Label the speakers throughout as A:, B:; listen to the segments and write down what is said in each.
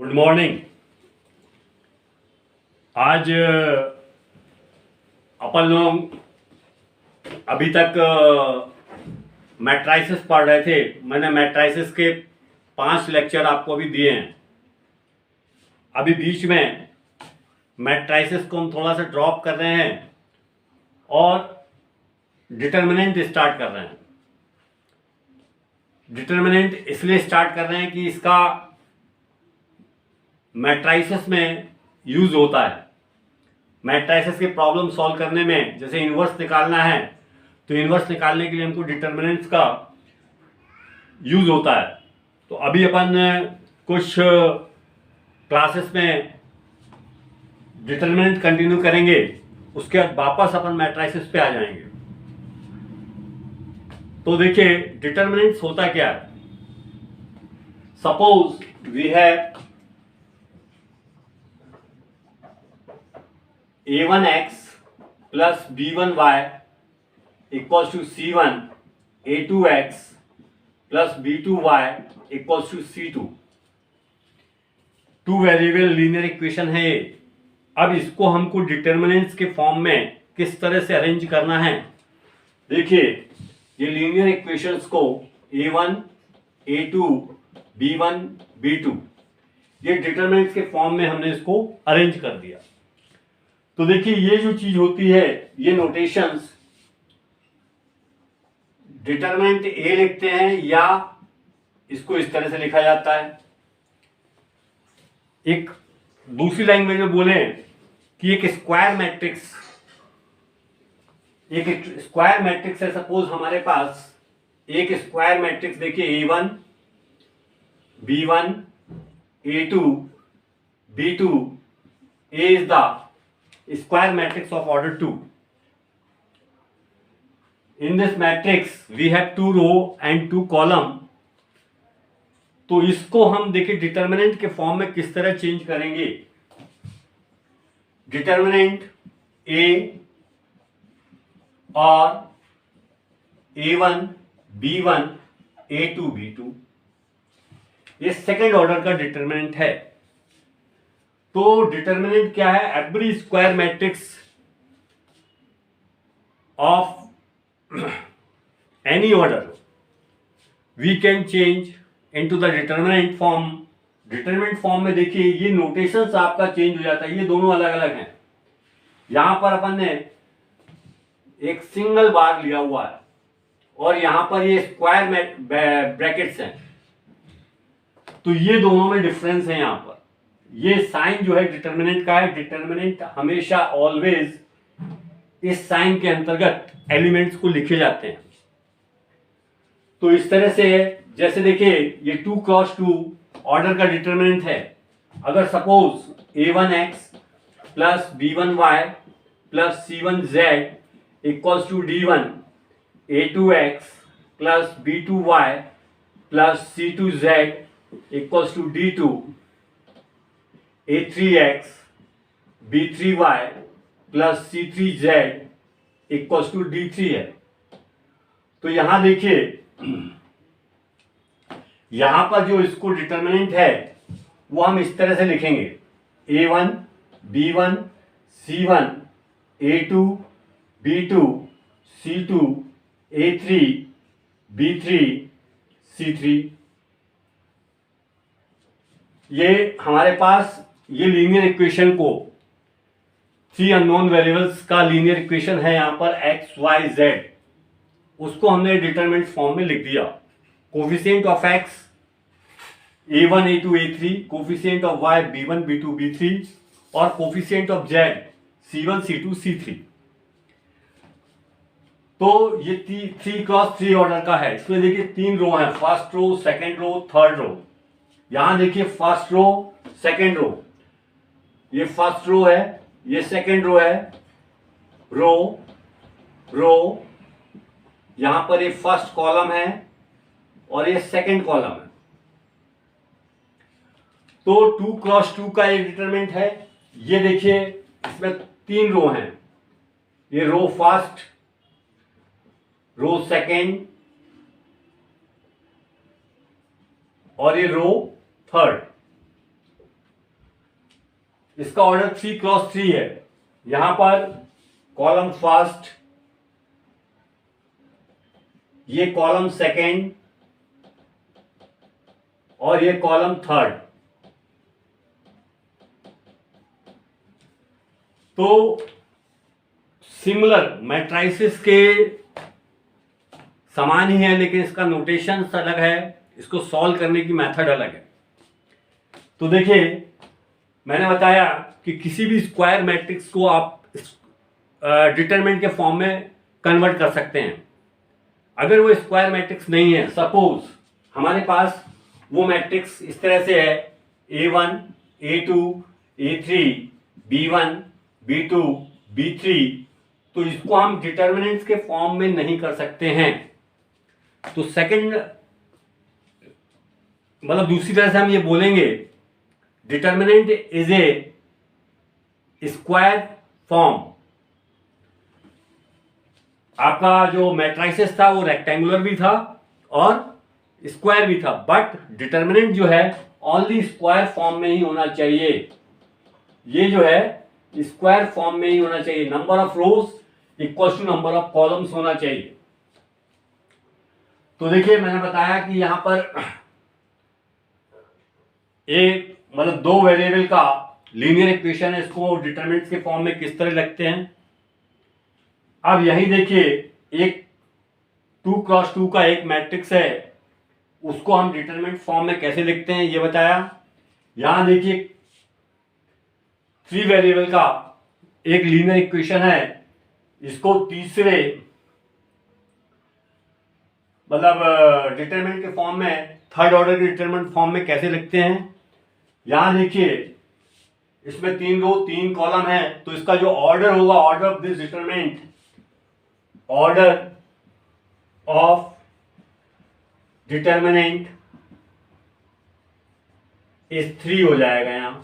A: Good morning. आज अपन लोग अभी तक मैट्राइसिस पढ़ रहे थे। मैंने मैट्राइसिस के 5 लेक्चर आपको अभी दिए हैं। अभी बीच में मैट्राइसिस को हम थोड़ा सा ड्रॉप कर रहे हैं और डिटर्मिनेंट स्टार्ट कर रहे हैं। डिटर्मिनेंट इसलिए स्टार्ट कर रहे हैं कि इसका मैट्राइसिस में यूज होता है। मैट्राइसिस के प्रॉब्लम सॉल्व करने में जैसे इन्वर्स निकालना है तो इन्वर्स निकालने के लिए हमको डिटर्मिनेंट्स का यूज होता है। तो अभी अपन कुछ क्लासेस में डिटर्मिनेंट कंटिन्यू करेंगे, उसके बाद वापस अपन मैट्राइसिस पे आ जाएंगे। तो देखिए डिटर्मिनेंट्स होता क्या है। Suppose we have a1x plus b1y equals to c1, a2x plus b2y equals to c2। Two variable linear equation है ये। अब इसको हमको डिटर्मिनेंट्स के फॉर्म में किस तरह से अरेंज करना है। देखिए ये लीनियर इक्वेशंस को a1, a2, b1, b2 ये डिटर्मिनेंट्स के फॉर्म में हमने इसको अरेंज कर दिया। तो देखिए ये जो चीज होती है, ये नोटेशंस डिटरमिनेंट ए लिखते हैं या इसको इस तरह से लिखा जाता है। एक दूसरी लैंग्वेज में बोले कि एक स्क्वायर मैट्रिक्स है। सपोज हमारे पास एक स्क्वायर मैट्रिक्स देखिए a1, b1, a2, b2, a is the square matrix of order 2. In this matrix we have 2 row and 2 column। तो इसको हम देखिए डिटर्मिनेंट के फॉर्म में किस तरह चेंज करेंगे। डिटर्मिनेंट a और a1, b1, a2, b2 ये सेकेंड ऑर्डर का डिटर्मिनेंट है। तो डिटर्मिनेंट क्या है? Every square matrix of any order we can change into the determinant form. Determinant form में देखिए ये नोटेशंस आपका चेंज हो जाता है। ये दोनों अलग अलग हैं। यहां पर अपन ने एक सिंगल बार लिया हुआ है और यहां पर ये स्क्वायर ब्रैकेट्स हैं। तो ये दोनों में डिफरेंस है। यहां पर ये साइन जो है डिटर्मिनेंट का है। डिटर्मिनेंट हमेशा ऑलवेज इस साइन के अंतर्गत एलिमेंट्स को लिखे जाते हैं। तो इस तरह से जैसे देखिए ये 2 क्रॉस 2 ऑर्डर का डिटर्मिनेंट है। अगर suppose a1x plus b1y plus c1z equals to d1, a2x plus b2y plus c2z equals to d2, a3x b3y plus c3z equals to d3 है। तो यहां देखिए यहां पर जो इसको डिटर्मिनेंट है वो हम इस तरह से लिखेंगे a1, b1, c1, a2, b2, c2, a3, b3, c3। ये हमारे पास ये लीनियर इक्वेशन को 3 अननोन वेरिएबल्स का लीनियर इक्वेशन है यहां पर x, y, z। उसको हमने डिटरमिनेंट फॉर्म में लिख दिया। Coefficient of x a1, a2, a3, coefficient of y b1, b2, b3 और coefficient of z c1, c2, c3। तो ये 3 क्रॉस 3 ऑर्डर का है। इसमें देखिए 3 रो है, first row, second row, third row. यहां देखिए फर्स्ट रो, सेकेंड रो, ये फर्स्ट रो है, ये सेकेंड रो है, रो रो। यहां पर ये फर्स्ट कॉलम है और ये सेकेंड कॉलम है। तो 2 क्रॉस 2 का एक डिटरमिनेंट है। ये देखिए इसमें 3 रो हैं। ये रो फर्स्ट, रो सेकेंड और ये रो थर्ड। इसका ऑर्डर 3x3 है। यहां पर कॉलम फर्स्ट, ये कॉलम सेकेंड और ये कॉलम थर्ड। तो सिमिलर मैट्राइसिस के समान ही है, लेकिन इसका नोटेशन अलग है, इसको सॉल्व करने की मेथड अलग है। तो देखिए, मैंने बताया कि किसी भी स्क्वायर मैट्रिक्स को आप डिटरमिनेंट के फॉर्म में कन्वर्ट कर सकते हैं। अगर वो स्क्वायर मैट्रिक्स नहीं है, सपोज हमारे पास वो मैट्रिक्स इस तरह से है A1, A2, A3, B1, B2, B3, तो इसको हम डिटरमिनेंट्स के फॉर्म में नहीं कर सकते हैं। तो सेकंड मतलब दूसरी तरह से हम ये बोलेंगे, determinant is a square form. आपका जो मैट्राइसिस था वो रेक्टेंगुलर भी था और स्क्वायर भी था, बट डिटरमिनेंट जो है ओनली स्क्वायर फॉर्म में ही होना चाहिए। ये जो है स्क्वायर फॉर्म में ही होना चाहिए। Number of rows equal to number of columns होना चाहिए। तो देखिए, मैंने बताया कि यहां पर एक मतलब दो वेरिएबल का लीनियर इक्वेशन है, इसको डिटरमिनेंट्स के फॉर्म में किस तरह लिखते हैं। अब यही देखिए, एक 2x2 का एक मैट्रिक्स है, उसको हम डिटरमिनेंट फॉर्म में कैसे लिखते हैं ये बताया। यहां देखिए 3 वेरिएबल का एक लीनियर इक्वेशन है, इसको तीसरे मतलब डिटरमिनेंट के फॉर्म में, थर्ड ऑर्डर के डिटरमिनेंट फॉर्म में कैसे लिखते हैं। यहां देखिए, इसमें 3 रो 3 कॉलम है, तो इसका जो ऑर्डर होगा, order of this determinant, order of determinant इस 3 हो जाएगा।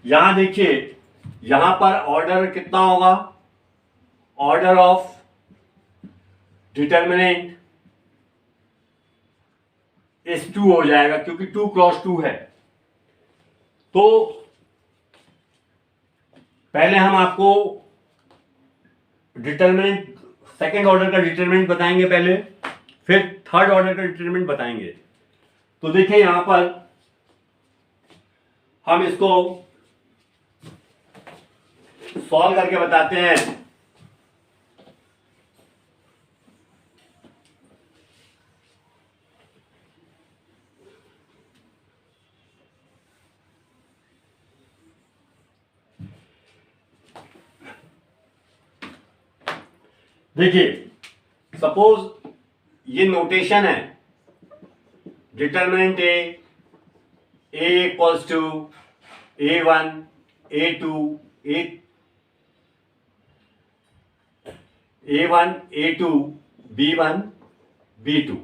A: यहां देखिए, यहां पर ऑर्डर कितना होगा, ऑर्डर ऑफ डिटरमिनेंट इस 2 हो जाएगा, क्योंकि 2x2 है। तो पहले हम आपको डिटरमिनेंट, सेकेंड ऑर्डर का डिटरमिनेंट बताएंगे पहले, फिर थर्ड ऑर्डर का डिटरमिनेंट बताएंगे। तो देखिए, यहां पर हम इसको सॉल्व करके बताते हैं। देखिए, सपोज ये नोटेशन है, determinant A equals to A1, A2, A1, A2, B1, B2।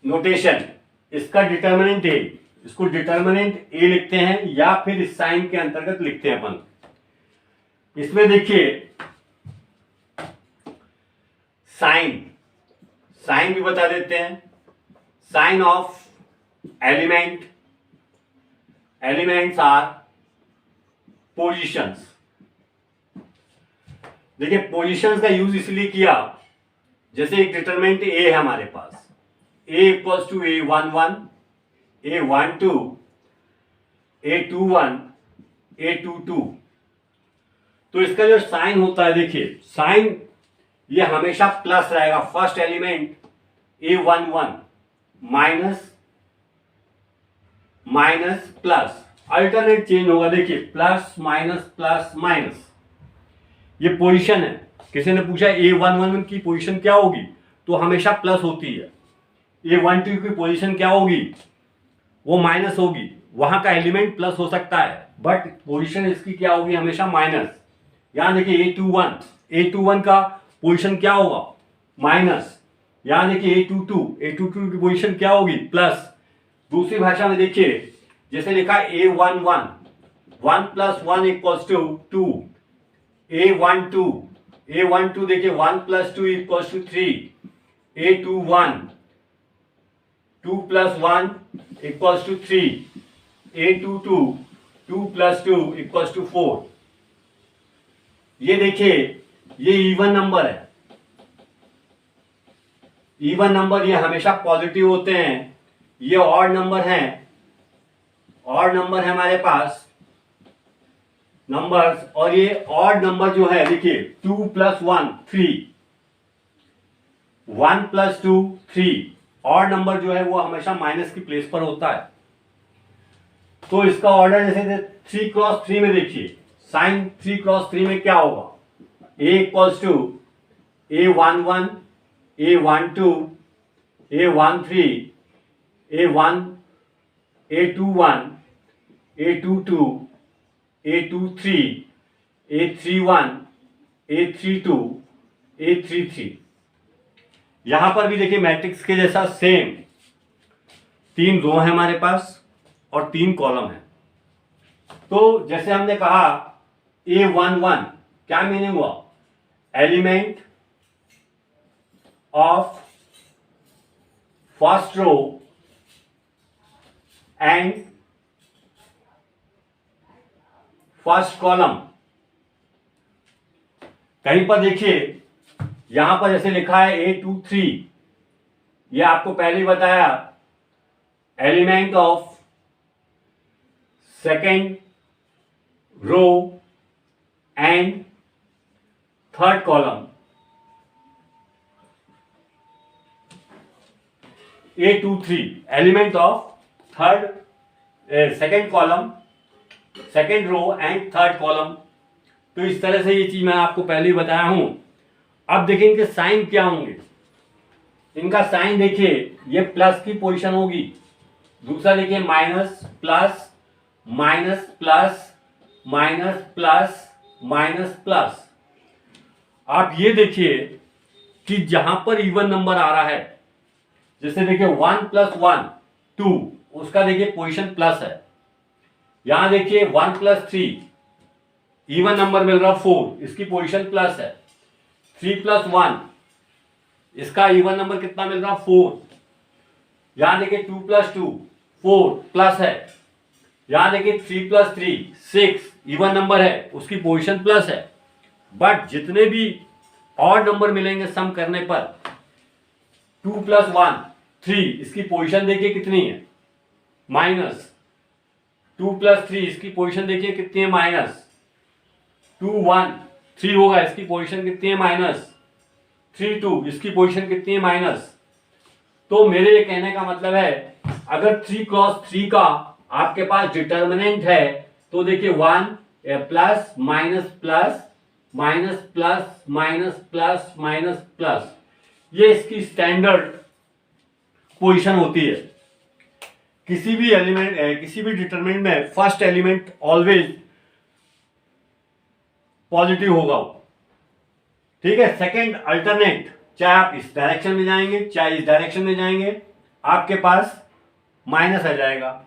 A: Notation, इसका डिटरमिनेंट ए, इसको डिटरमिनेंट ए लिखते हैं या फिर इस साइन के अंतर्गत लिखते हैं अपन। इसमें देखिए साइन भी बता देते हैं। Sign of elements or positions. देखिए, पोजीशंस का यूज इसलिए किया, जैसे एक डिटरमिनेंट ए है हमारे पास, ए equals to A11, A12, A21, A22। तो इसका जो साइन होता है, देखिए साइन ये हमेशा प्लस रहेगा। First element A11 minus plus, alternate change होगा। देखिए, प्लस माइनस प्लस माइनस, ये पोजीशन है। किसी ने पूछा A11 की पोजीशन क्या होगी, तो हमेशा प्लस होती है। A12 की पोजीशन क्या होगी, वो माइनस होगी। वहां का एलिमेंट प्लस हो सकता है, बट पोजीशन इसकी क्या होगी, हमेशा माइनस। यहां देखिए A21 का पोजीशन क्या होगा, माइनस। यहां देखिए A22 की पोजीशन क्या होगी, प्लस। दूसरी भाषा में देखिए, जैसे लिखा A11, 1 + 1 = 2। A12 देखिए 1 + 2 = 3। A21 2 + 1 = 3, A22 2 + 2 = 4। ये देखिए ये इवन नंबर है। इवन नंबर ये हमेशा पॉजिटिव होते हैं। ये ऑड नंबर हैं, ऑड नंबर है हमारे पास नंबर्स, और ये ऑड नंबर जो है देखिए 2 + 1 3, 1 + 2 3। ऑड नंबर जो है वो हमेशा माइनस की प्लेस पर होता है। तो इसका ऑर्डर जैसे 3 × 3 में देखिए, साइन 3 × 3 में क्या होगा, A = A11 A12 A13 A1 A21 A22 A23 A31 A32 A33। यहां पर भी देखिए मैट्रिक्स के जैसा सेम 3 रो है हमारे पास और 3 कॉलम है। तो जैसे हमने कहा A11 क्या मीनिंग हुआ, element of first row and first column. कहीं पर देखिए यहां पर जैसे लिखा है A23, ये आपको पहले ही बताया, element of second row and third column. A23 element of third second column, second row and third column. तो इस तरह से ये चीज मैं आपको पहले ही बताया हूं। अब देखिए इनके साइन क्या होंगे। इनका साइन देखिए ये प्लस की पोजीशन होगी, दूसरा देखिए minus plus minus plus minus plus minus plus. आप ये देखिए कि जहां पर इवन नंबर आ रहा है, जैसे देखिए 1 + 1 2, उसका देखिए पोजीशन प्लस है। यहां देखिए 1 + 3 इवन नंबर मिल रहा 4, इसकी पोजीशन प्लस है। 3 + 1 इसका इवन नंबर कितना मिल रहा 4। यहां देखिए 2 + 2 4 प्लस है। यहां देखिए 3 + 3 6 इवन नंबर है, उसकी पोजीशन प्लस है। बट जितने भी ऑड नंबर मिलेंगे सम करने पर 2 + 1 3, इसकी पोजीशन देखिए कितनी है, माइनस। 2 + 3 इसकी पोजीशन देखिए कितनी है, माइनस। 2 1 3 होगा, इसकी पोजीशन कितनी है, माइनस। 3 2 इसकी पोजीशन कितनी है, माइनस। तो मेरे ये कहने का मतलब है अगर 3 × 3 का आपके पास डिटर्मिनेंट है तो देखिए 1 plus minus plus minus plus minus plus minus plus, ये इसकी स्टैंडर्ड पोजीशन होती है। किसी भी एलिमेंट किसी भी डिटरमिनेंट में फर्स्ट एलिमेंट ऑलवेज पॉजिटिव होगा, ठीक है। सेकंड अल्टरनेट, चाहे आप इस डायरेक्शन में जाएंगे चाहे इस डायरेक्शन में जाएंगे, आपके पास माइनस आ जाएगा।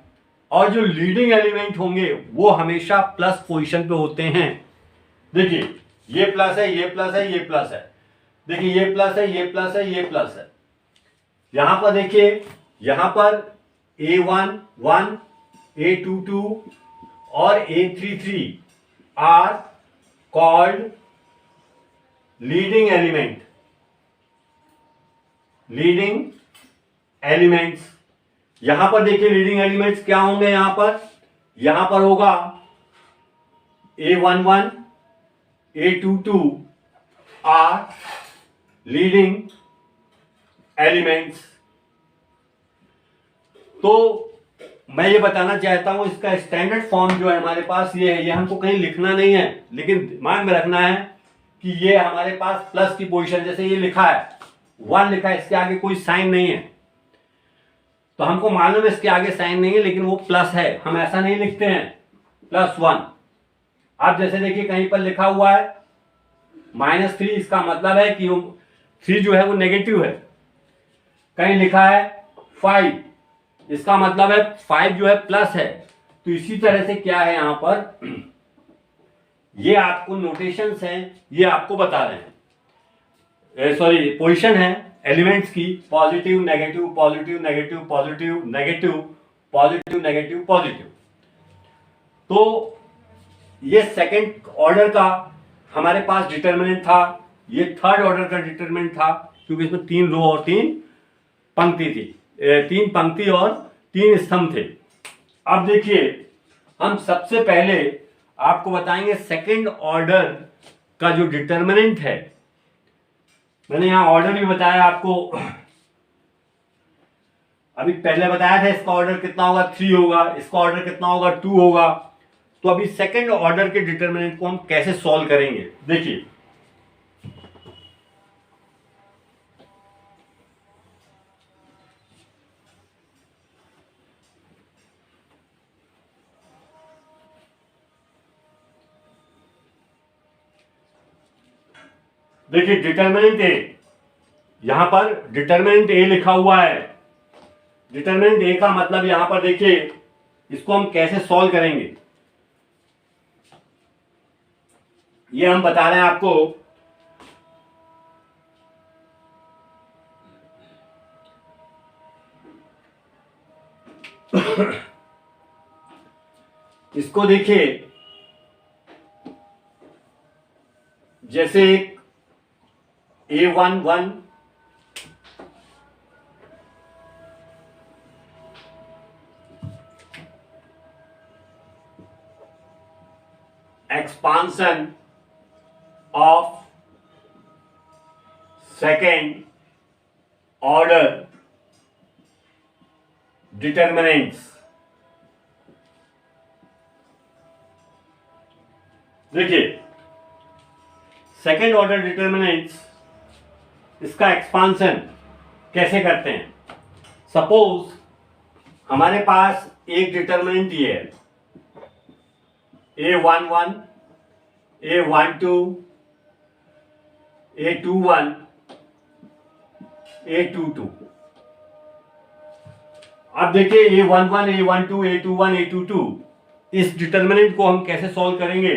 A: और जो लीडिंग एलिमेंट होंगे वो हमेशा प्लस पोजीशन पे होते हैं। देखिए ये प्लस है, ये प्लस है, ये प्लस है, देखिए ये प्लस है, ये प्लस है, ये प्लस है। यहां पर देखिए यहां पर A11 A22 और A33 are called leading element, leading elements. यहां पर देखिए लीडिंग एलिमेंट्स क्या होंगे, यहां पर होगा A11 A22 are leading elements. तो मैं ये बताना चाहता हूं इसका स्टैंडर्ड फॉर्म जो है हमारे पास ये है, ये हमको कहीं लिखना नहीं है, लेकिन दिमाग में रखना है कि ये हमारे पास प्लस की पोजीशन, जैसे ये लिखा है 1 लिखा है, इसके आगे कोई साइन नहीं है, तो हमको मालूम है इसके आगे साइन नहीं है लेकिन वो प्लस है, हम ऐसा नहीं लिखते हैं +1। आप जैसे देखिए कहीं पर लिखा हुआ है -3, इसका मतलब है कि 3 जो है वो नेगेटिव है। कहीं लिखा है 5, इसका मतलब है 5 जो है प्लस है। तो इसी तरह से क्या है यहां पर, ये आपको नोटेशंस हैं, ये आपको बता रहे हैं, सॉरी पोजीशन है, एलिमेंट्स की positive negative positive negative positive negative positive negative positive. तो ये सेकंड ऑर्डर का हमारे पास डिटरमिनेंट था, ये थर्ड ऑर्डर का डिटरमिनेंट था, क्योंकि इसमें 3 रो और 3 पंक्ति थी, 3 पंक्ति और 3 स्तंभ थे। अब देखिए हम सबसे पहले आपको बताएंगे सेकंड ऑर्डर का जो डिटरमिनेंट है। मैंने यहां ऑर्डर भी बताया आपको, अभी पहले बताया था इसका ऑर्डर कितना होगा 3 होगा, इसका ऑर्डर कितना होगा 2 होगा। तो अभी सेकंड ऑर्डर के डिटरमिनेंट को हम कैसे सॉल्व करेंगे, देखिए डिटरमिनेंट ए, यहां पर डिटरमिनेंट ए लिखा हुआ है। डिटरमिनेंट ए का मतलब यहां पर देखिए इसको हम कैसे सॉल्व करेंगे ये हम बता रहे हैं आपको। इसको देखिए जैसे A11 expansion of second order determinants। देखिए सेकेंड ऑर्डर डिटरमिनेंट्स, इसका एक्सपांशन कैसे करते हैं। सपोज हमारे पास एक डिटरमिनेंट ये है A11 A12 A21 A22। अब देखिए A11 A12 A21 A22, इस डिटरमिनेंट को हम कैसे सॉल्व करेंगे,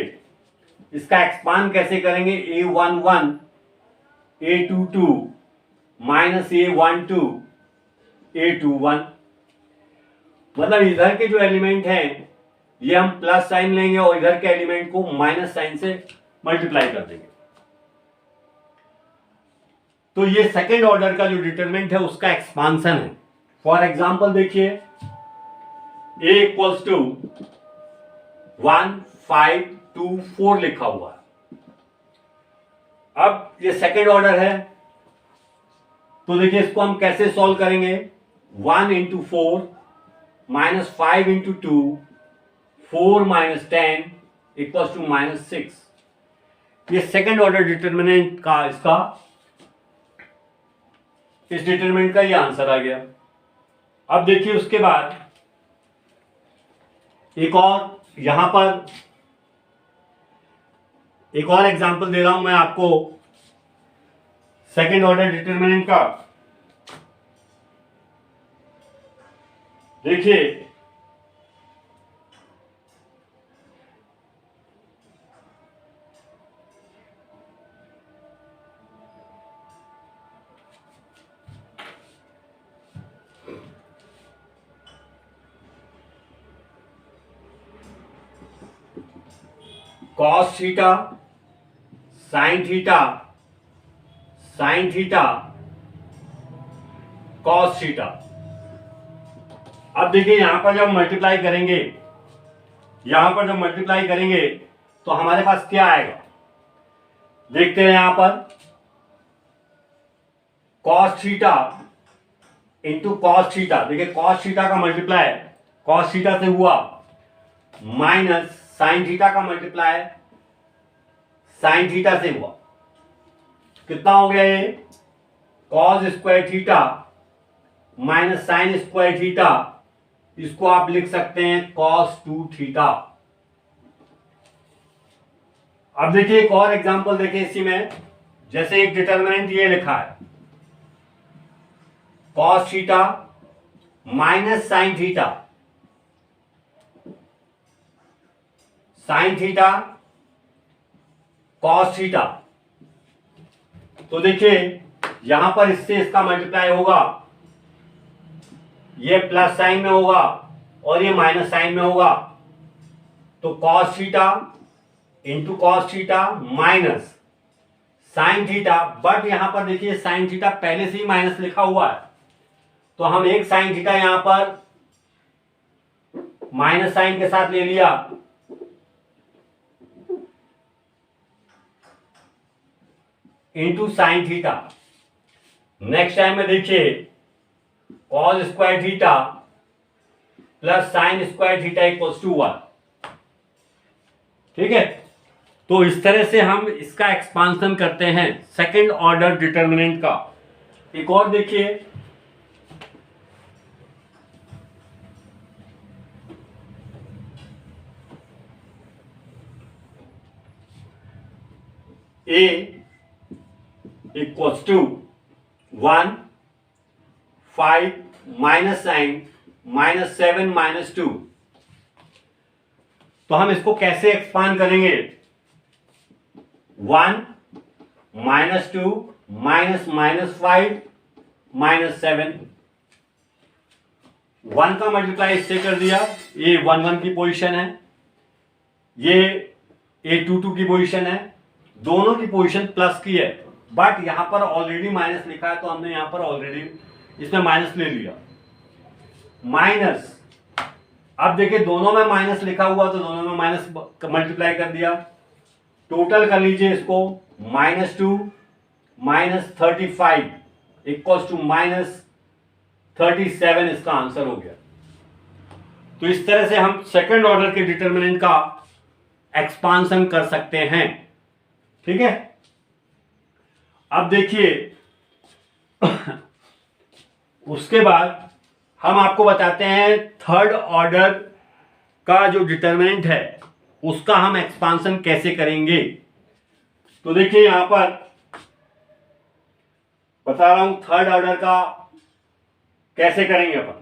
A: इसका एक्सपांड कैसे करेंगे। A11 A22 minus A12 A21, मतलब इधर के जो एलिमेंट हैं ये हम प्लस साइन लेंगे और इधर के एलिमेंट को माइनस साइन से मल्टीप्लाई कर देंगे। तो ये सेकेंड ऑर्डर का जो डिटरमिनेंट है उसका एक्सपांशन है। फॉर एग्जाम्पल देखिए A इक्वल्स टू 1 5 2 4 लिखा हुआ है। अब ये सेकेंड ऑर्डर है तो देखिए इसको हम कैसे सॉल्व करेंगे। 1 into 4 minus 5 into 2 4 minus 10 equals to minus 6। ये सेकेंड ऑर्डर डिटरमिनेंट का इसका इस डिटरमिनेंट का ये आंसर आ गया। अब देखिए उसके बाद एक और यहां पर एक और एग्जांपल दे रहा हूं मैं आपको सेकेंड ऑर्डर डिटरमिनेंट का। देखिए cos theta sine theta sine theta cos theta. अब देखिए यहां पर जब मल्टीप्लाई करेंगे, यहां पर जब मल्टीप्लाई करेंगे तो हमारे पास क्या आएगा, देखते हैं यहां पर cos theta into cos theta. देखिए कॉस थीटा का मल्टीप्लाई कॉस थीटा से हुआ माइनस साइन थीटा का मल्टीप्लाई साइन थीटा से हुआ, कितना हो गया ये cos square theta minus sign square theta. इसको आप लिख सकते हैं कॉस 2 थीटा। अब देखिए एक और एग्जांपल देखिए इसी में, जैसे एक डिटरमिनेंट ये लिखा है cos theta minus sine theta sine theta cos theta. तो देखिए यहां पर इससे इसका मल्टीप्लाई होगा, ये प्लस साइन में होगा और ये माइनस साइन में होगा, तो cos theta into cos theta minus sine theta. But यहां पर देखिए साइन थीटा पहले से ही माइनस लिखा हुआ है, तो हम एक साइन थीटा यहां पर माइनस साइन के साथ ले लिया, into sine theta. Next time में देखिए cos square theta plus sine square theta equals to 1। ठीक है, तो इस तरह से हम इसका एक्सपांशन करते हैं सेकंड ऑर्डर डिटर्मिनेंट का। एक और देखिए, a equals to 1 5 minus sine minus 7 minus 2। तो हम इसको कैसे एक्सपांड करेंगे? 1 माइनस 2 माइनस माइनस 5 माइनस 7, 1 का मल्टीप्लाई इससे कर दिया, ये 1 1 की पोजीशन है, ये a 2 2 की पोजीशन है, दोनों की पोजीशन प्लस की है, बट यहां पर ऑलरेडी माइनस लिखा है तो हमने यहां पर ऑलरेडी इसमें माइनस ले लिया। माइनस, अब देखिए दोनों में माइनस लिखा हुआ तो दोनों में माइनस मल्टीप्लाई कर दिया, टोटल कर लीजिए इसको, minus 2 minus 35 equals to minus 37, इसका आंसर हो गया। तो इस तरह से हम सेकंड ऑर्डर के डिटर्मिनेंट का एक्सपांशन कर सकते हैं। ठीक है, अब देखिए उसके बाद हम आपको बताते हैं थर्ड ऑर्डर का जो डिटर्मिनेंट है उसका हम एक्सपांशन कैसे करेंगे। तो देखिए यहां पर बता रहा हूं थर्ड ऑर्डर का कैसे करेंगे अपन।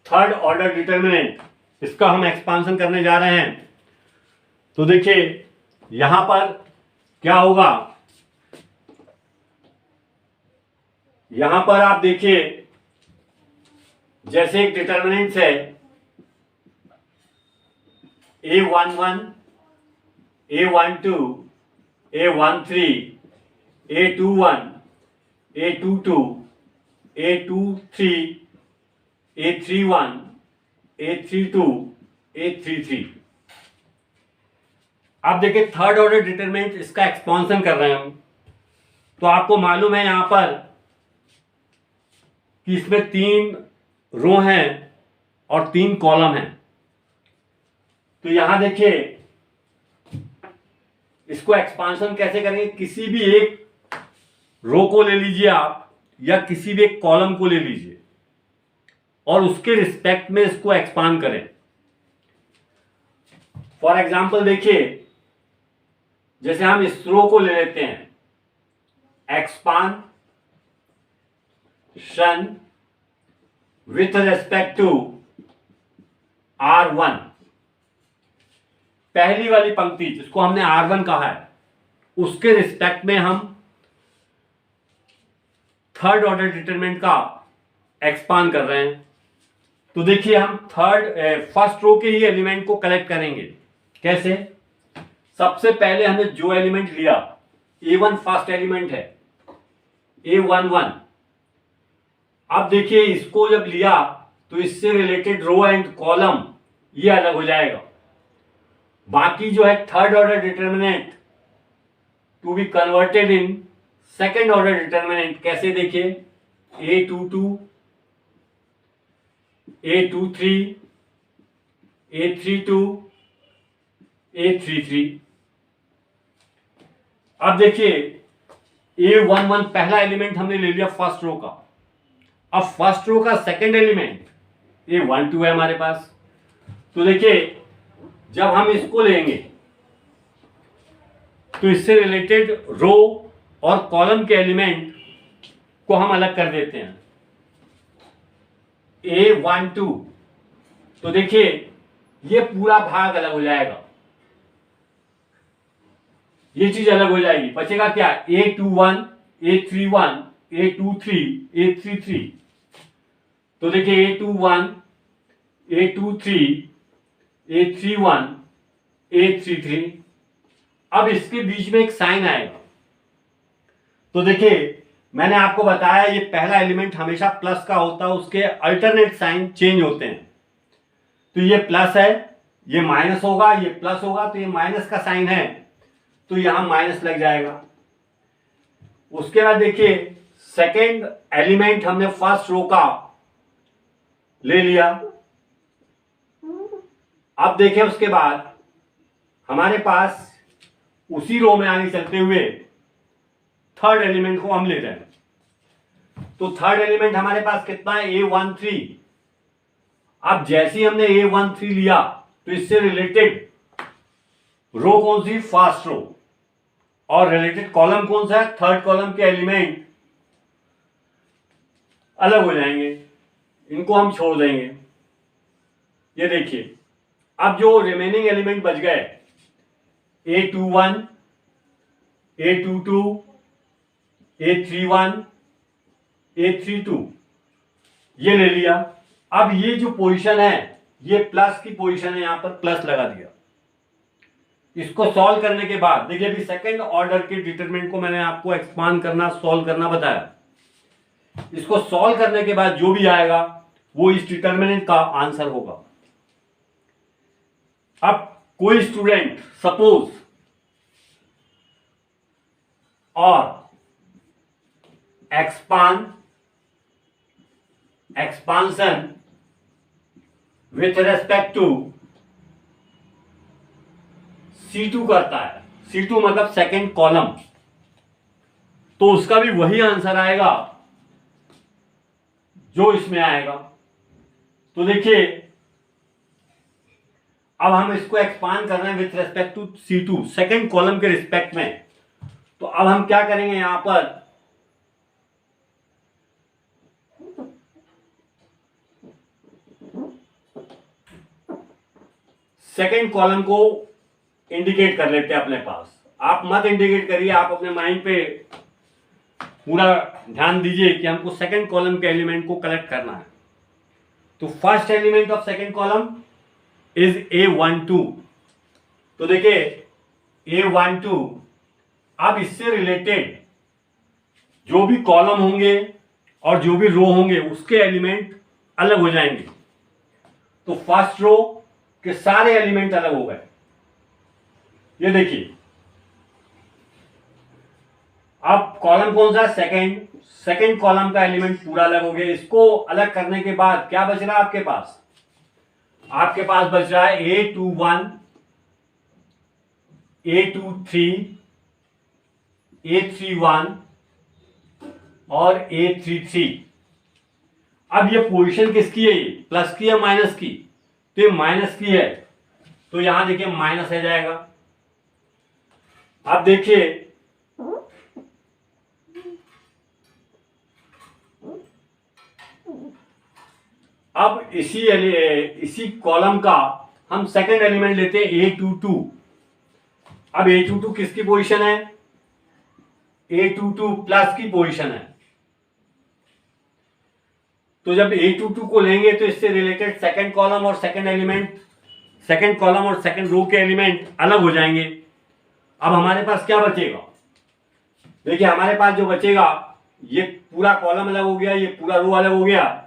A: थर्ड ऑर्डर डिटर्मिनेंट, इसका हम एक्सपांशन करने जा रहे हैं। तो देखिए यहां पर क्या होगा, यहां पर आप देखिए जैसे एक डिटर्मिनेंट है a11 a12 a13 a21 a22 a23 a31 a32 a33। अब देखिए थर्ड ऑर्डर डिटरमिनेंट, इसका एक्सपांशन कर रहे हैं हम, तो आपको मालूम है यहां पर कि इसमें 3 रो हैं और 3 कॉलम हैं। तो यहां देखिए इसको एक्सपांशन कैसे करेंगे, किसी भी एक रो को ले लीजिए आप या किसी भी एक कॉलम को ले लीजिए और उसके रिस्पेक्ट में इसको एक्सपांड करें। फॉर एग्जाम्पल देखिए जैसे हम इस रो को ले लेते हैं, expansion with respect to R1, पहली वाली पंक्ति जिसको हमने R1 कहा है उसके रिस्पेक्ट में हम थर्ड ऑर्डर डिटरमिनेंट का एक्सपांड कर रहे हैं। तो देखिए हम फर्स्ट रो के ही एलिमेंट को कलेक्ट करेंगे। कैसे? सबसे पहले हमने जो एलिमेंट लिया, A1 फर्स्ट एलिमेंट है, A11। अब देखिए इसको जब लिया तो इससे रिलेटेड रो एंड कॉलम ये अलग हो जाएगा। बाकी जो है third order determinant to be converted in second order determinant. कैसे? देखिए A22 A23 A32 A33। अब देखिए A11 पहला एलिमेंट हमने ले लिया फर्स्ट रो का। अब फर्स्ट रो का सेकंड एलिमेंट A12 है हमारे पास। तो देखिए जब हम इसको लेंगे तो इससे रिलेटेड रो और कॉलम के एलिमेंट को हम अलग कर देते हैं, A12, तो देखिए ये पूरा भाग अलग हो जाएगा, ये चीज अलग हो जाएगी, बचेगा क्या, A21, A31, A23, A33। तो देखिए A21, A23, A31, A33। अब इसके बीच में एक साइन आएगा, तो देखिए मैंने आपको बताया ये पहला एलिमेंट हमेशा प्लस का होता है, उसके अल्टरनेट साइन चेंज होते हैं। तो ये प्लस है, ये माइनस होगा, ये प्लस होगा, तो ये माइनस का साइन है तो यहां माइनस लग जाएगा। उसके बाद देखिए सेकेंड एलिमेंट हमने फर्स्ट रो का ले लिया। अब देखिए उसके बाद हमारे पास उसी रो में आगे चलते हुए थर्ड एलिमेंट को हम ले रहे हैं। तो थर्ड एलिमेंट हमारे पास कितना है, A13। अब जैसे ही हमने A13 लिया तो इससे रिलेटेड रो कौन सी, फर्स्ट रो, और रिलेटेड कॉलम कौन सा है, थर्ड कॉलम के एलिमेंट अलग हो जाएंगे, इनको हम छोड़ देंगे। ये देखिए अब जो रिमेनिंग एलिमेंट बच गए, A21, A22, A31, A32, ये ले लिया। अब ये जो पोजीशन है ये प्लस की पोजीशन है, यहां पर प्लस लगा दिया। इसको सॉल्व करने के बाद देखिए अभी सेकंड ऑर्डर के डिटरमिनेंट को मैंने आपको एक्सपांड करना, सॉल्व करना बताया। इसको सॉल्व करने के बाद जो भी आएगा वो इस डिटरमिनेंट का आंसर होगा। अब कोई स्टूडेंट सपोज और expansion with respect to C2 करता है, C2 मतलब सेकेंड कॉलम, तो उसका भी वही आंसर आएगा जो इसमें आएगा। तो देखिए अब हम इसको एक्सपांड कर रहे हैं with respect to C2, second column के रिस्पेक्ट में। तो अब हम क्या करेंगे, यहां पर सेकेंड कॉलम को इंडिकेट कर लेते हैं अपने पास। आप मत इंडिकेट करिए, आप अपने माइंड पे पूरा ध्यान दीजिए कि हमको सेकेंड कॉलम के एलिमेंट को कलेक्ट करना है। तो first element of second column is A12। तो देखिए A12, अब इससे रिलेटेड जो भी कॉलम होंगे और जो भी रो होंगे उसके एलिमेंट अलग हो जाएंगे। तो फर्स्ट रो के सारे एलिमेंट अलग हो गए। ये देखिए अब कॉलम कौन सा, सेकेंड कॉलम का एलिमेंट पूरा अलग हो गया। इसको अलग करने के बाद क्या बच रहा है आपके पास, आपके पास बच रहा है A21, A23, A31 और A33। अब ये पोजीशन किसकी है, ये प्लस की या माइनस की, तो ये माइनस की है, तो यहां देखिए माइनस आ जाएगा। अब देखिए अब इसी कॉलम का हम सेकंड एलिमेंट लेते हैं A22। अब A22 किसकी पोजीशन है, A22 प्लस की पोजीशन है। तो जब A22 को लेंगे तो इससे रिलेटेड सेकंड कॉलम और सेकंड कॉलम और सेकंड रो के एलिमेंट अलग हो जाएंगे। अब हमारे पास क्या बचेगा, देखिए हमारे पास जो बचेगा, ये पूरा कॉलम अलग हो गया, ये पूरा रो अलग हो गया।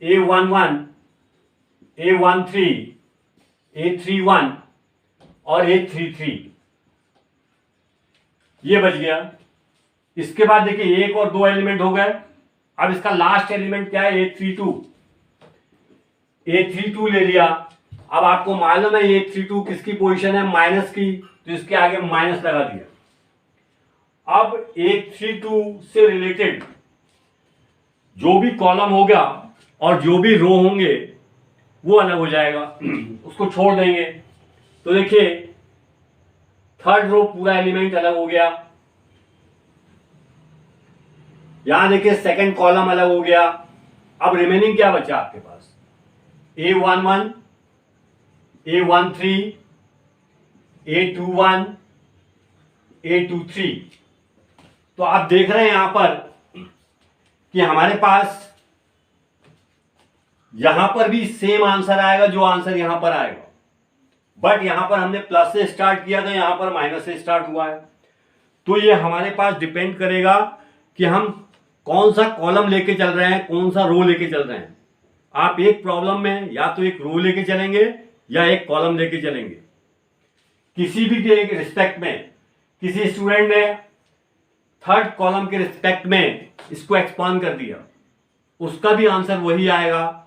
A: A11, A13, A31 और A33 ये बच गया। इसके बाद देखिए एक और दो एलिमेंट हो गए। अब इसका लास्ट एलिमेंट क्या है, A32 ले लिया। अब आपको मालूम है A32 किसकी पोजीशन है, माइनस की, तो इसके आगे माइनस लगा दिया। अब A32 से रिलेटेड जो भी कॉलम होगा और जो भी रो होंगे वो अलग हो जाएगा, उसको छोड़ देंगे। तो देखिए थर्ड रो पूरा एलिमेंट अलग हो गया। यहां देखिए सेकंड कॉलम अलग हो गया। अब रिमेनिंग क्या बचा आपके पास, A11, A13, A21, A23। तो आप देख रहे हैं यहां पर कि हमारे पास यहां पर भी सेम आंसर आएगा जो आंसर यहां पर आएगा, बट यहां पर हमने प्लस से स्टार्ट किया था, यहां पर माइनस से स्टार्ट हुआ है। तो ये हमारे पास डिपेंड करेगा कि हम कौन सा कॉलम लेके चल रहे हैं, कौन सा रो लेके चल रहे हैं। आप एक प्रॉब्लम में या तो एक रो लेके चलेंगे या एक कॉलम लेके चलेंगे। किसी भी के रिस्पेक्ट में किसी स्टूडेंट ने थर्ड कॉलम के रिस्पेक्ट में इसको एक्सपांड कर दिया, उसका भी आंसर वही आएगा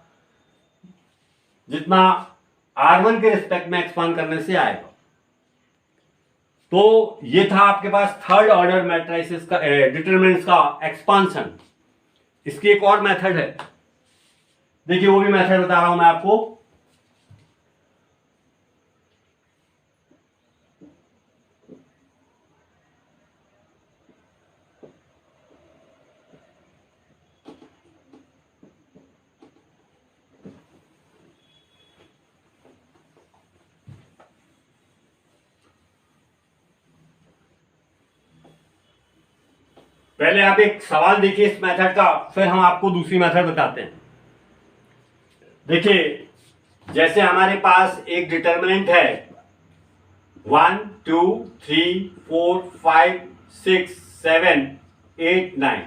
A: जितना R1 के रिस्पेक्ट में एक्सपांड करने से आएगा। तो ये था आपके पास थर्ड ऑर्डर मैट्रिसेस का डिटरमिनेंट्स का एक्सपांशन। इसकी एक और मेथड है, देखिए वो भी मेथड बता रहा हूं मैं आपको। पहले आप एक सवाल देखिए इस मेथड का, फिर हम आपको दूसरी मेथड बताते हैं। देखिए जैसे हमारे पास एक डिटर्मिनेंट है 1 2 3 4 5 6 7 8 9।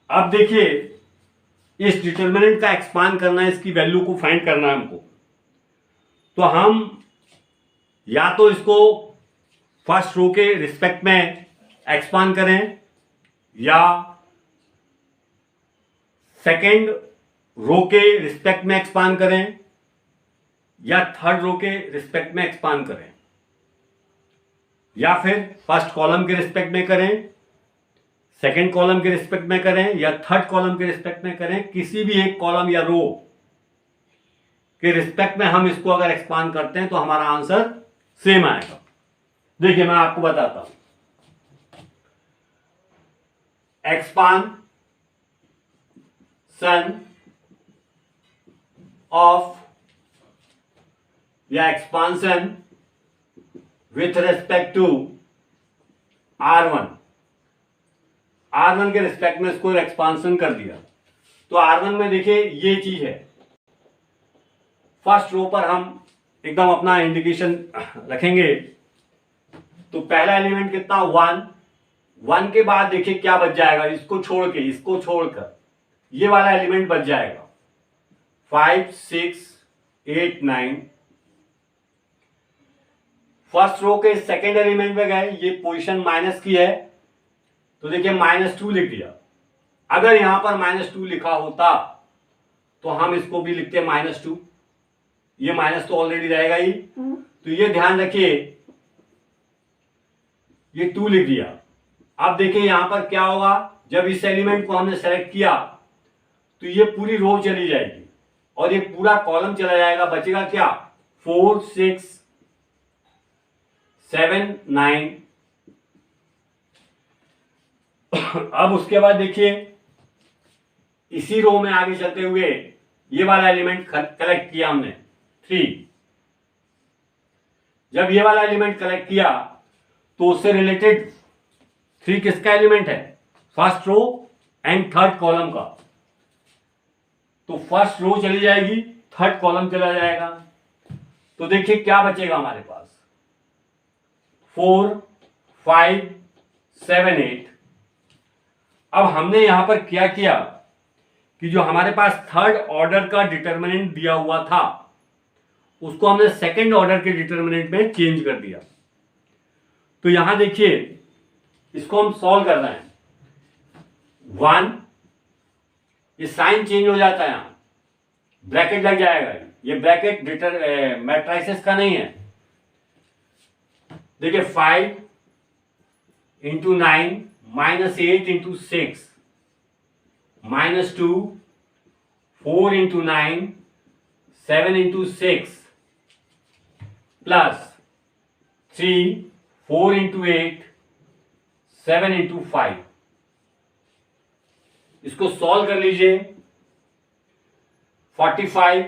A: अब देखिए इस डिटर्मिनेंट का एक्सपांड करना है, इसकी वैल्यू को फाइंड करना है हमको। तो हम या तो इसको फर्स्ट रो के रिस्पेक्ट में एक्सपांड करें या सेकेंड रो के रिस्पेक्ट में एक्सपांड करें या थर्ड रो के रिस्पेक्ट में एक्सपांड करें, या फिर फर्स्ट कॉलम के रिस्पेक्ट में करें, सेकेंड कॉलम के रिस्पेक्ट में करें या थर्ड कॉलम के रिस्पेक्ट में करें। किसी भी एक कॉलम या रो के रिस्पेक्ट में हम इसको अगर एक्सपांड करते हैं तो हमारा आंसर सेम आएगा। देखिए मैं आपको बताता हूं, एक्सपांशन ऑफ या expansion with respect to R1, R1 के रिस्पेक्ट में इसको एक्सपांशन कर दिया। तो R1 में देखिए ये चीज है, फर्स्ट रो पर हम एकदम अपना इंडिकेशन रखेंगे। तो पहला एलिमेंट कितना 1, 1 के बाद देखिए क्या बच जाएगा, इसको छोड़कर ये वाला एलिमेंट बच जाएगा 5 6 8 9। फर्स्ट रो के सेकेंड एलिमेंट में गए, ये पोजीशन माइनस की है तो देखिए -2 लिख दिया। अगर यहां पर -2 लिखा होता तो हम इसको भी लिखते -2, ये माइनस तो ऑलरेडी रहेगा ही। तो ये ध्यान रखिए, ये 2 लिख दिया। अब देखिए यहां पर क्या होगा, जब इस एलिमेंट को हमने सेलेक्ट किया तो ये पूरी रो चली जाएगी और ये पूरा कॉलम चला जाएगा। बचेगा क्या 4 6 7 9। अब उसके बाद देखिए इसी रो में आगे चलते हुए ये वाला एलिमेंट कलेक्ट किया हमने 3। जब ये वाला एलिमेंट कलेक्ट किया तो उससे रिलेटेड 3 किसका एलिमेंट है, first row and third column का। तो फर्स्ट रो चली जाएगी, थर्ड कॉलम चला जाएगा। तो देखिए क्या बचेगा हमारे पास 4 5 7 8। अब हमने यहां पर क्या किया कि जो हमारे पास थर्ड ऑर्डर का डिटर्मिनेंट दिया हुआ था उसको हमने सेकंड ऑर्डर के डिटर्मिनेंट में चेंज कर दिया। तो यहां देखिए इसको हम सॉल्व कर रहे हैं 1, ये साइन चेंज हो जाता है, यहां ब्रैकेट लग जाएगा। ये ब्रैकेट मैट्रिसेस का नहीं है। देखिए 5 into 9 -8 into 6 -2 4 into 9 7 into 6 plus 3 4 into 8 7 into 5। इसको सॉल्व कर लीजिए। 45,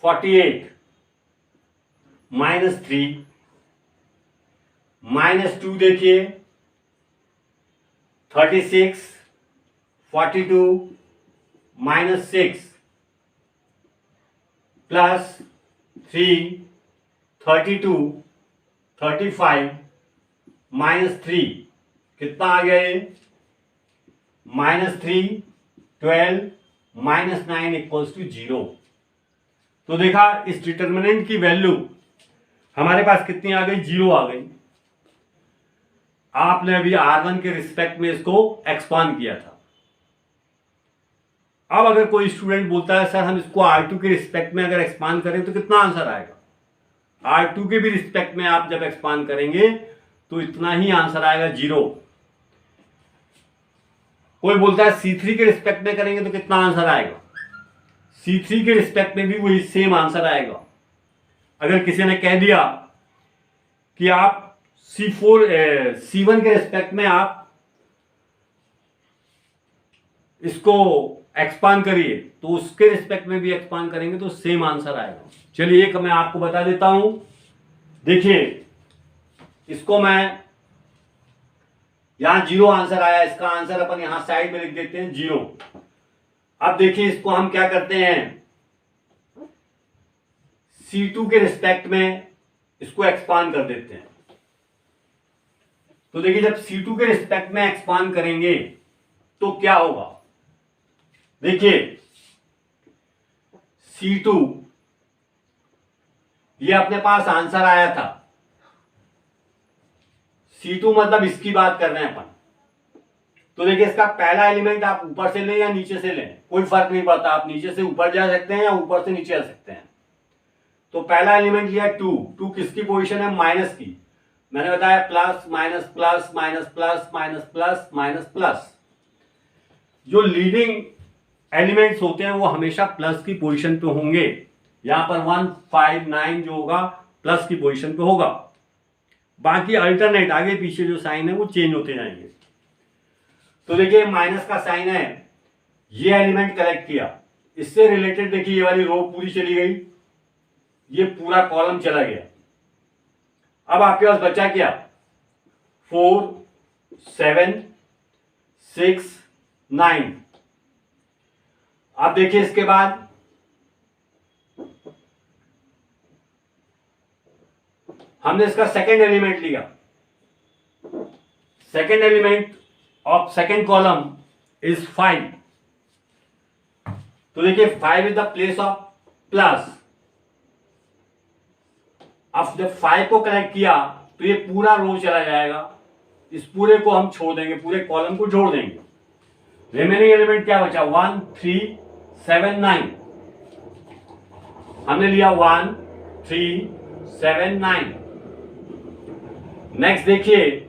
A: 48 -3 -2 देखिए 36, 42 -6 +3 32 35 -3 कितना आ गया ये? -3 12 -9 इक्वल्स टू 0। तो देखा इस डिटर्मिनेंट की वैल्यू हमारे पास कितनी आ गई? 0 आ गई। आपने अभी R1 के रिस्पेक्ट में इसको एक्सपांड किया था। अब अगर कोई स्टूडेंट बोलता है सर हम इसको R2 के रिस्पेक्ट में अगर एक्सपांड करें तो कितना आंसर आएगा? R2 के भी रिस्पेक्ट में आप जब एक्सपांड करेंगे तो इतना ही आंसर आएगा, 0। कोई बोलता है C3 के रिस्पेक्ट में करेंगे तो कितना आंसर आएगा? C3 के रिस्पेक्ट में भी वही सेम आंसर आएगा। अगर किसी ने कह दिया कि आप C1 के रिस्पेक्ट में आप इसको एक्सपांड करिए तो उसके रिस्पेक्ट में भी एक्सपांड करेंगे तो सेम आंसर आएगा। चलिए एक मैं आपको बता देता हूं। देखिए इसको मैं यहां 0 आंसर आया, इसका आंसर अपन यहां साइड में लिख देते हैं 0। अब देखिए इसको हम क्या करते हैं, C2 के रिस्पेक्ट में इसको एक्सपांड कर देते हैं। तो देखिए जब C2 के रिस्पेक्ट में एक्सपांड करेंगे तो क्या होगा? देखिए C2 ये अपने पास आंसर आया था। C2 मतलब इसकी बात कर रहे हैं अपन। तो देखिए इसका पहला एलिमेंट आप ऊपर से लें या नीचे से लें, कोई फर्क नहीं पड़ता। आप नीचे से ऊपर जा सकते हैं या ऊपर से नीचे आ सकते हैं। तो पहला एलिमेंट लिया 2। 2 किसकी पोजीशन है? माइनस की। मैंने बताया plus minus plus minus plus minus plus minus plus. जो लीडिंग एलिमेंट्स होते हैं वो हमेशा प्लस की पोजीशन पे होंगे। यहां पर 1 5 9 जो होगा प्लस की पोजीशन पे होगा। बाकी अल्टरनेट आगे पीछे जो साइन है वो चेंज होते जाएंगे। तो देखिए माइनस का साइन है, ये एलिमेंट कलेक्ट किया, इससे रिलेटेड देखिए ये वाली रो पूरी चली गई, ये पूरा कॉलम चला गया। अब आपके पास बचा क्या? 4 7 6 9। अब देखिए इसके बाद हमने इसका सेकेंड एलिमेंट लिया। Second element of second column is 5। तो देखिए 5 is the place of plus. अब जब 5 को कनेक्ट किया तो ये पूरा रो चला जाएगा, इस पूरे को हम छोड़ देंगे, पूरे कॉलम को छोड़ देंगे। रिमेनिंग एलिमेंट क्या बचा? 1 3 7 9। हमने लिया 1 3 7 9। नेक्स्ट देखिए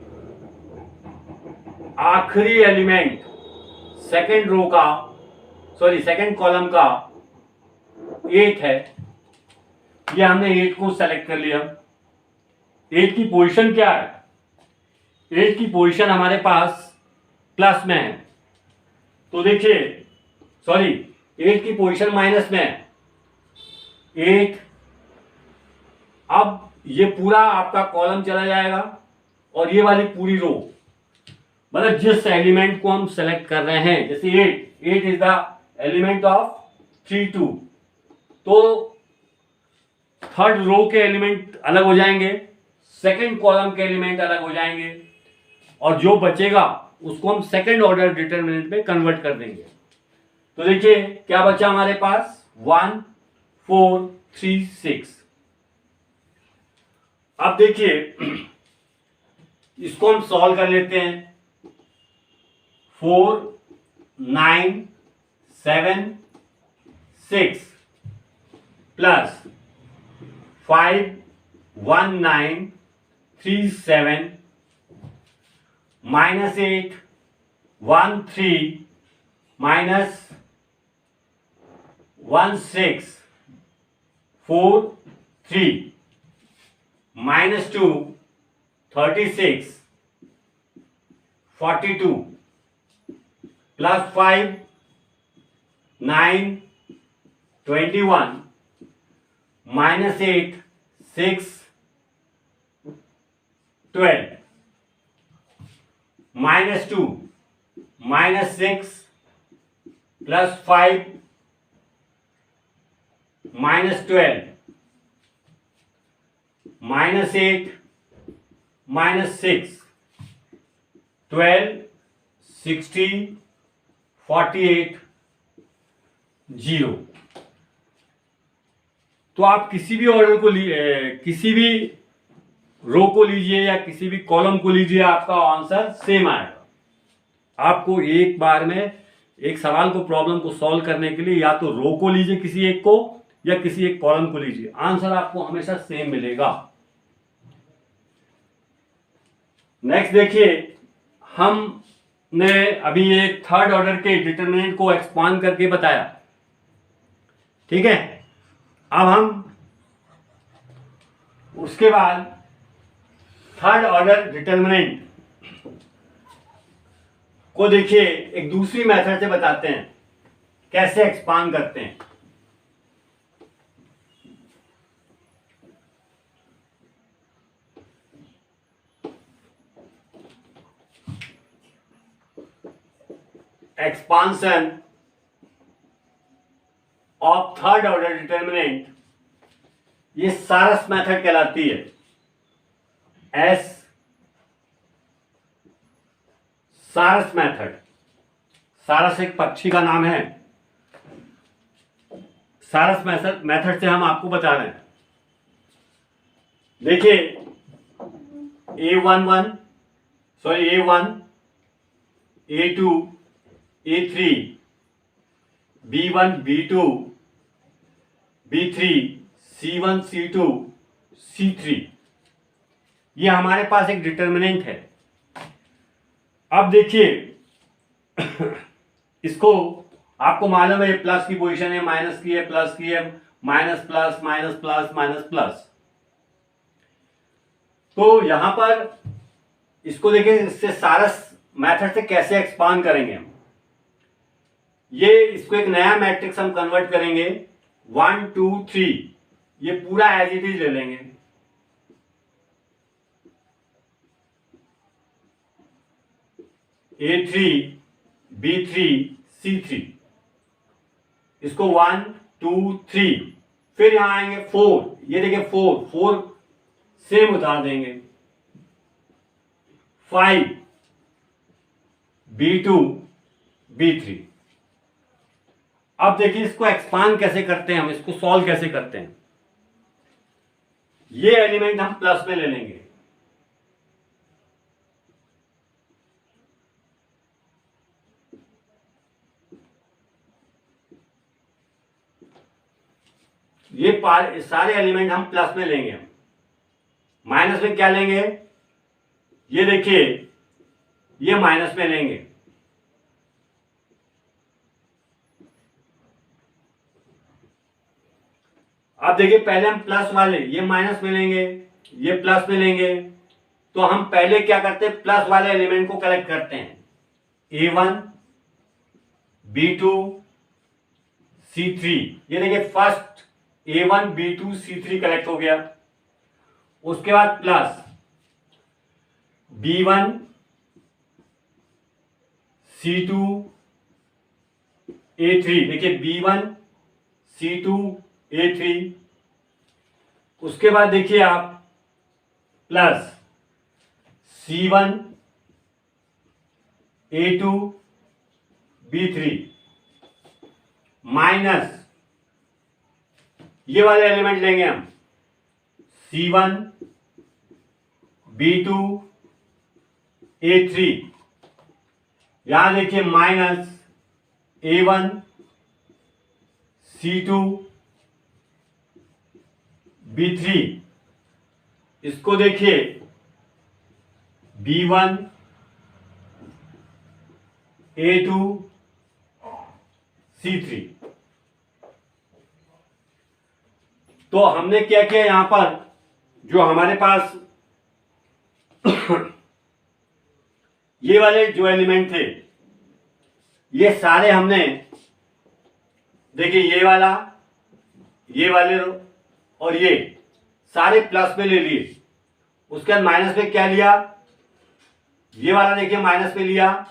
A: आखिरी एलिमेंट सेकेंड रो का, सॉरी सेकेंड कॉलम का 8 है। ये हमने 8 को सेलेक्ट कर लिया। 8 की पोजीशन क्या है? 8 की पोजीशन हमारे पास प्लस में है। तो देखिए सॉरी 8 की पोजीशन माइनस में है। 8 अब ये पूरा आपका कॉलम चला जाएगा और ये वाली पूरी रो, मतलब जिस एलिमेंट को हम सेलेक्ट कर रहे हैं, जैसे 8 इज द एलिमेंट ऑफ 3 2, तो थर्ड रो के एलिमेंट अलग हो जाएंगे, सेकंड कॉलम के एलिमेंट अलग हो जाएंगे और जो बचेगा उसको हम सेकंड ऑर्डर डिटरमिनेंट में कन्वर्ट कर देंगे। तो देखिए क्या बचा हमारे पास? 1 4 3 6। अब देखिए इसको हम सॉल्व कर लेते हैं। 4 9 7 6 प्लस 5 1 9 3 7 माइनस 8 1 3 माइनस 1 6 4 3 माइनस 2 36 42 +5 9 21 -8 6 12 -2 -6 +5 -12 -8 -6 12 60 48 0। तो आप किसी भी ऑर्डर को किसी भी रो को लीजिए या किसी भी कॉलम को लीजिए, आपका आंसर सेम आएगा। आपको एक बार में एक सवाल को, प्रॉब्लम को सॉल्व करने के लिए या तो रो को लीजिए किसी एक को या किसी एक कॉलम को लीजिए, आंसर आपको हमेशा सेम मिलेगा। नेक्स्ट देखिए, हमने अभी एक थर्ड ऑर्डर के डिटरमिनेंट को एक्सपांड करके बताया, ठीक है। अब हम उसके बाद थर्ड ऑर्डर डिटरमिनेंट को देखिए एक दूसरी मेथड से बताते हैं कैसे एक्सपांड करते हैं। Expansion of third order determinant, ये सारस मेथड कहलाती है। सारस मेथड, सारस एक पक्षी का नाम है। सारस मेथड से हम आपको बता रहे हैं। देखिए A11 sorry A1 A2 A3 B1 B2 B3 C1 C2 C3, ये हमारे पास एक डिटरमिनेंट है। अब देखिए इसको आपको मालूम है, प्लस की पोजीशन है, माइनस की है, प्लस की है, minus plus minus plus minus plus. तो यहां पर इसको देखिए, इससे सारस मेथड से कैसे एक्सपांड करेंगे हम। ये इसको एक नया मैट्रिक्स हम कन्वर्ट करेंगे 1 2 3, ये पूरा एज इट इज ले लेंगे। A3 B3 C3, इसको 1 2 3, फिर यहां आएंगे 4, ये देखिए 4 सेम उतार देंगे। 5 B2 B3। अब देखिए इसको एक्सपांड कैसे करते हैं हम, इसको सॉल्व कैसे करते हैं। ये एलिमेंट हम प्लस में ले लेंगे, ये सारे एलिमेंट हम प्लस में लेंगे। माइनस में क्या लेंगे, ये देखिए ये माइनस में लेंगे। अब देखिए पहले हम प्लस वाले, ये माइनस में लेंगे, ये प्लस में लेंगे। तो हम पहले क्या करते हैं, प्लस वाले एलिमेंट को कलेक्ट करते हैं। A1 B2 C3, ये देखिए first A1 B2 C3 collect हो गया। उसके बाद प्लस B1 C2 A3, देखिए B1 C2 A3। उसके बाद देखिए आप plus C1 A2 B3 minus ये वाले एलिमेंट लेंगे हम, C1 B2 A3। यहां देखिए माइनस A1 C2 B3, इसको देखिए B1 A2 C3। तो हमने क्या किया, यहां पर जो हमारे पास ये वाले जो एलिमेंट थे ये सारे हमने देखिए ये वाले रो और ये सारे प्लस में ले लिए, उसके बाद माइनस में क्या लिया, ये वाला देखिए माइनस में लिया,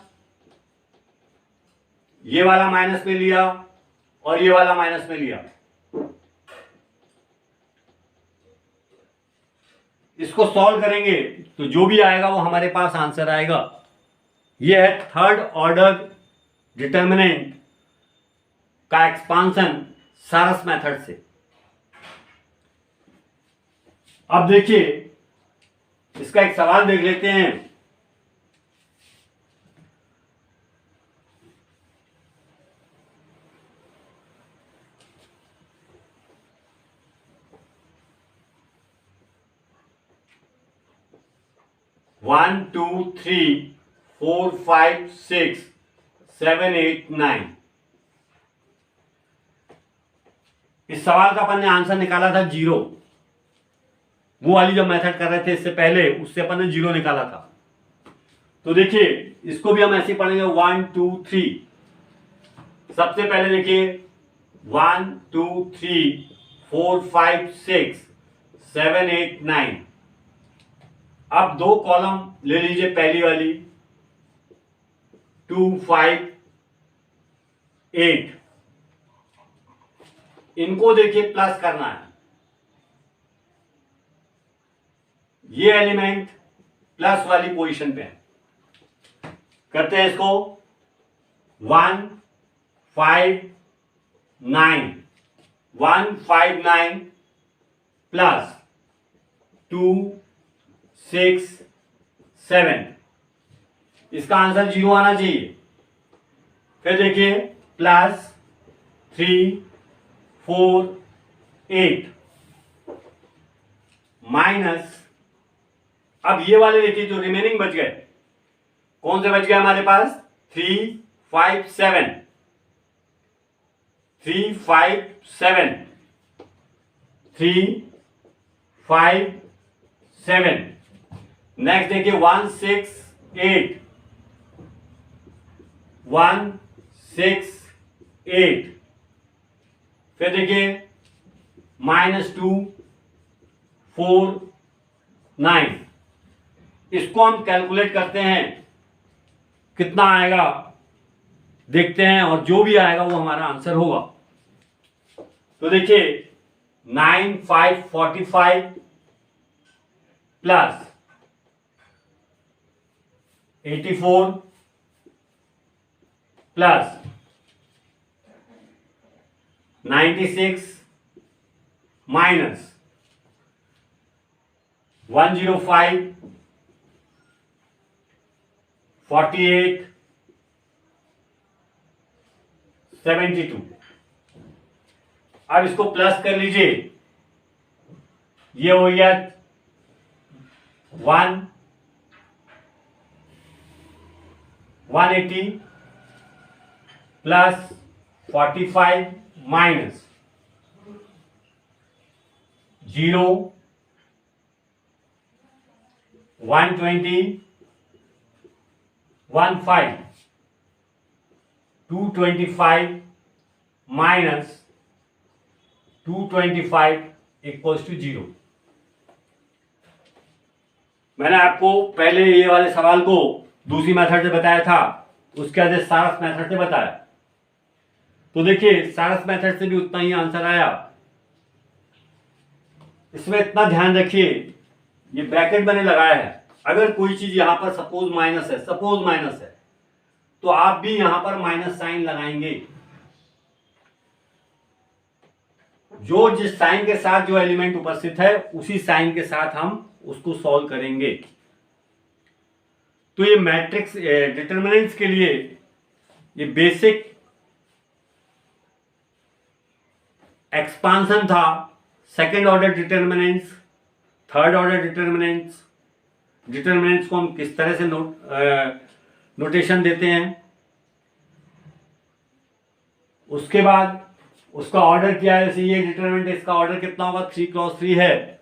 A: ये वाला माइनस में लिया और ये वाला माइनस में लिया। इसको सॉल्व करेंगे तो जो भी आएगा वो हमारे पास आंसर आएगा। ये है थर्ड ऑर्डर डिटर्मिनेंट का एक्सपांशन सारस मेथड से। अब देखिए इसका एक सवाल देख लेते हैं। One two three four five six seven eight nine. इस सवाल का अपन ने आंसर निकाला था 0। वो वाली जब मेथड कर रहे थे इससे पहले, उससे अपन ने 0 निकाला था। तो देखिए इसको भी हम ऐसे ही पढ़ेंगे 1 2 3। सबसे पहले देखिए 1 2 3 4 5 6 7 8 9। अब दो कॉलम ले लीजिए, पहली वाली 2 5 8, इनको देखिए प्लस करना है। ये एलिमेंट प्लस वाली पोजीशन पे है, करते हैं इसको 1 5 9 1 5 9 प्लस 2 6 7। इसका आंसर 0 आना चाहिए। फिर देखिए प्लस 3 4 8 माइनस, अब ये वाले देखिए जो रिमेनिंग बच गए, कौन से बच गए हमारे पास, 3 5 7 3 5 7 3 5 7। नेक्स्ट देखिए 1 6 8 1 6 8। फिर देखिए -2 4 9। इसको हम कैलकुलेट करते हैं कितना आएगा, देखते हैं, और जो भी आएगा वो हमारा आंसर होगा। तो देखिए 9 5 45 प्लस 84 प्लस 96 माइनस 105 48 72। अब इसको प्लस कर लीजिए, ये हो गया 180 plus 45 minus 0 120 15 225 minus 225 equals to 0। मैंने आपको पहले ये वाले सवाल को दूसरी मेथड से बताया था, उसके बाद सारस मेथड से बताया। तो देखिए सारस मेथड से भी उतना ही आंसर आया। इसमें इतना ध्यान रखिए, ये ब्रैकेट मैंने लगाया है, अगर कोई चीज यहां पर सपोज माइनस है तो आप भी यहां पर माइनस साइन लगाएंगे। जो जिस साइन के साथ जो एलिमेंट उपस्थित है उसी साइन के साथ हम उसको सॉल्व करेंगे। तो ये मैट्रिक्स डिटरमिनेंट्स के लिए ये बेसिक एक्सपांशन था। Second order determinants, third order determinants को हम किस तरह से नोटेशन देते हैं, उसके बाद उसका ऑर्डर क्या है। जैसे ये डिटरमिनेंट, इसका ऑर्डर कितना होगा, 3 क्रॉस 3 है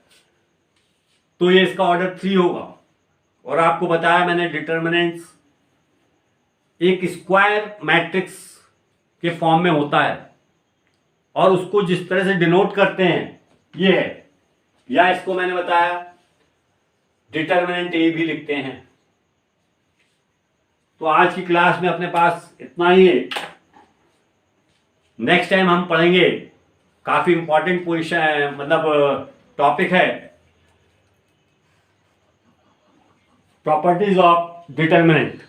A: तो ये इसका ऑर्डर 3 होगा। और आपको बताया मैंने डिटरमिनेंट्स एक स्क्वायर मैट्रिक्स के फॉर्म में होता है और उसको जिस तरह से डिनोट करते हैं ये है, या इसको मैंने बताया डिटर्मिनेंट ए भी लिखते हैं। तो आज की क्लास में अपने पास इतना ही है। नेक्स्ट टाइम हम पढ़ेंगे, काफी इंपॉर्टेंट पोजीशन है, मतलब टॉपिक है, प्रॉपर्टीज ऑफ डिटर्मिनेंट।